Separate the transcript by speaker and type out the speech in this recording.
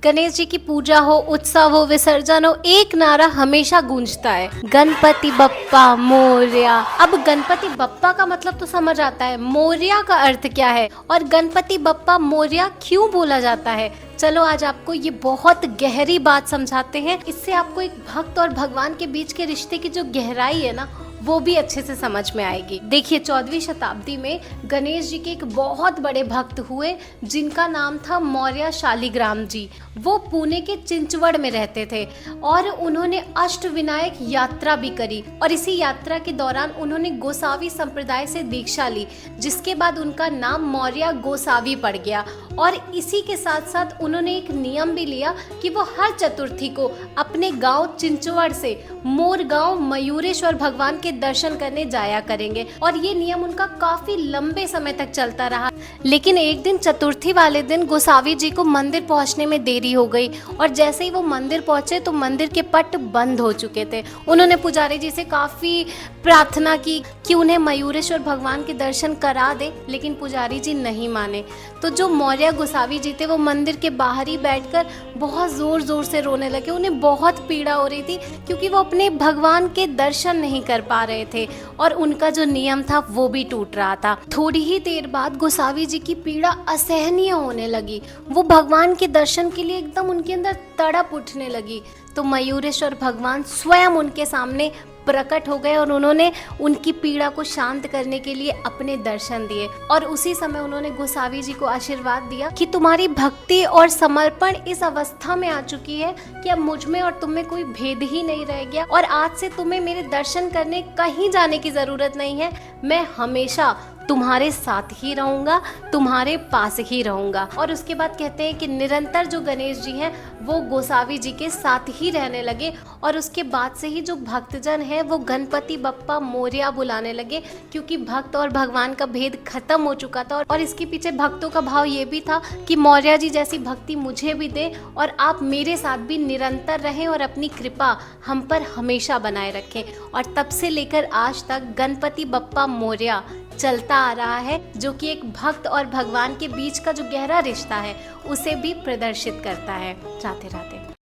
Speaker 1: गणेश जी की पूजा हो, उत्सव हो, विसर्जन हो, एक नारा हमेशा गूंजता है, गणपति बप्पा मोरया। अब गणपति बप्पा का मतलब तो समझ आता है, मोरया का अर्थ क्या है और गणपति बप्पा मोरया क्यों बोला जाता है। चलो आज आपको ये बहुत गहरी बात समझाते हैं। इससे आपको एक भक्त और भगवान के बीच के रिश्ते की जो गहराई है ना, वो भी अच्छे से समझ में आएगी। देखिए 14वीं शताब्दी में गणेश जी के एक बहुत बड़े भक्त हुए जिनका नाम था मौर्य शालिग्राम जी। वो पुणे के चिंचवड़ में रहते थे और उन्होंने अष्टविनायक यात्रा भी करी और इसी यात्रा के दौरान उन्होंने गोसावी संप्रदाय से दीक्षा ली, जिसके बाद उनका नाम मौर्य गोसावी पड़ गया। और इसी के साथ साथ उन्होंने एक नियम भी लिया कि वो हर चतुर्थी को अपने गांव चिंचवड़ से मोर गांव मयूरेश्वर भगवान के दर्शन करने जाया करेंगे। और ये नियम उनका काफी लंबे समय तक चलता रहा। लेकिन एक दिन चतुर्थी वाले दिन गोसावी जी को मंदिर पहुंचने में देरी हो गई और जैसे ही वो मंदिर पहुंचे तो मंदिर के पट बंद हो चुके थे। उन्होंने पुजारी जी से काफी प्रार्थना की कि उन्हें मयूरेश्वर भगवान के दर्शन करा दे, लेकिन पुजारी जी नहीं माने। तो जो मौर्य गोसावी जी थे वो मंदिर के बाहर ही बैठकर बहुत जोर जोर से रोने लगे। उन्हें बहुत पीड़ा हो रही थी क्योंकि वो अपने भगवान के दर्शन नहीं कर पा रहे थे और उनका जो नियम था वो भी टूट रहा था। थोड़ी ही देर बाद गोसावी जी की पीड़ा असहनीय होने लगी। वो भगवान के दर्शन के लिए एकदम उनके अंदर तड़प उठने लगी। तो मयूरेश्वर भगवान स्वयं उनके सामने प्रकट हो गए और उन्होंने उनकी पीड़ा को शांत करने के लिए अपने दर्शन दिए। और उसी समय उन्होंने गोसावी जी को आशीर्वाद दिया कि तुम्हारी भक्ति और समर्पण इस अवस्था में आ चुकी है कि अब मुझ में और तुम में कोई भेद ही नहीं रह गया और आज से तुम्हें मेरे दर्शन करने कहीं जाने की जरूरत नहीं है। मैं हमेशा तुम्हारे साथ ही रहूंगा, तुम्हारे पास ही रहूंगा। और उसके बाद कहते हैं कि निरंतर जो गणेश जी हैं वो गोसावी जी के साथ ही रहने लगे और उसके बाद से ही जो भक्तजन है वो गणपति बप्पा मोरया बुलाने लगे, क्योंकि भक्त और भगवान का भेद खत्म हो चुका था। और इसके पीछे भक्तों का भाव ये भी था कि मौर्य जी जैसी भक्ति मुझे भी दे और आप मेरे साथ भी निरंतर रहें और अपनी कृपा हम पर हमेशा बनाए रखें। और तब से लेकर आज तक गणपति बप्पा मोरया चलता आ रहा है, जो कि एक भक्त और भगवान के बीच का जो गहरा रिश्ता है उसे भी प्रदर्शित करता है। राधे राधे।